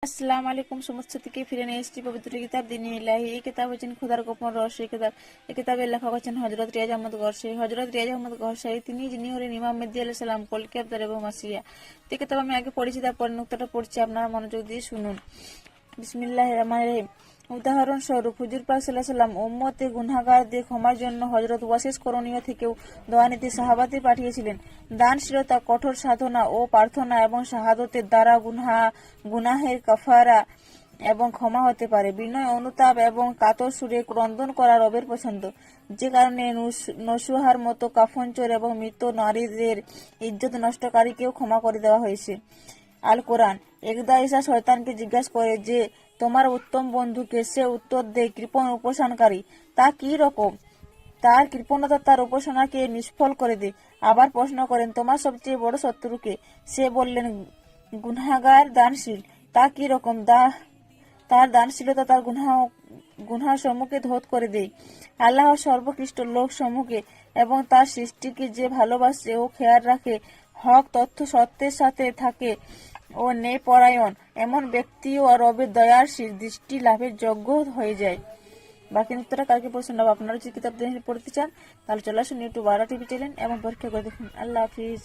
আসসালামু আলাইকুম সমস্ত থেকে ফিরে নিয়ে এসেছি পবিত্র কিতাব দ্বীন-ই ইলাহি। এই কিতাব হচ্ছেন খোদার গোপন রহস্য কিতাব। এই কিতাবের লেখক হচ্ছেন হযরত রিয়াজ আহমদ গরসে। হযরত রিয়াজ আহমদ গরসে তিনি যিনি হলেন ইমাম মেহদী আলাইহিস সালাম, কলকি আবতার এবং মাসিয়া। এই কিতাব আমি আগে পড়েছি, তারপর নুকতাটা পড়ছি, আপনারা মনোযোগ দিয়ে শুনুন। বিসমিল্লাহির রহমানির রহিম। উদাহরণস্বরূপ হুজুর পাক সাল্লাল্লাহু আলাইহি ওয়াসাল্লাম উম্মতে গুনাহগারদের ক্ষমার জন্য হযরত ওয়াসিস করণীয় থেকেও দোয়া নিতে সাহাবাদের পাঠিয়েছিলেন। দানশীলতা, কঠোর সাধনা ও প্রার্থনা এবং শাহাদতের দ্বারা গুনাহের কাফারা এবং ক্ষমা হতে পারে। বিনয়, অনুতাপ এবং কাতর সুরে ক্রন্দন করা রবের পছন্দ, যে কারণে নসুহার মতো কাফনচোর এবং মৃত নারীদের ইজ্জত নষ্টকারীকেও ক্ষমা করে দেওয়া হয়েছে। আল কোরআন। একদা ঈসা শয়তানকে জিজ্ঞাসা করে যে তোমার উত্তম বন্ধুকে, সে উত্তর দেয় কৃপণ উপাসনাকারী। তা কি রকম? তার কৃপণতা তার উপাসনাকে নিষ্ফল করে দেয়। আবার প্রশ্ন করেন তোমার সবচেয়ে বড় শত্রুকে? সে বললেন গুনাহগার দানশীল। তা কি রকম? তার দানশীলতা তার গুনাহ সমূহকে ধৌত করে দেয়। আল্লাহর সর্বোৎকৃষ্ট লোক সমূহকে এবং তার সৃষ্টিকে যে ভালোবাসে ও খেয়াল রাখে, হক তথ্য সত্যের সাথে থাকে ও ন্যায়পরায়ণ, এমন ব্যক্তিও রবের দয়ার দৃষ্টি লাভের যোগ্য হয়ে যায়। বাকি উত্তরটা কালকে পড়ে শোনাবো। আপনারা যদি কিতাব পড়তে চান তাহলে চলে আসুন ইউটিউব আরা টিভি চ্যানেল এবং পরীক্ষা করে দেখুন। আল্লাহ হাফিজ।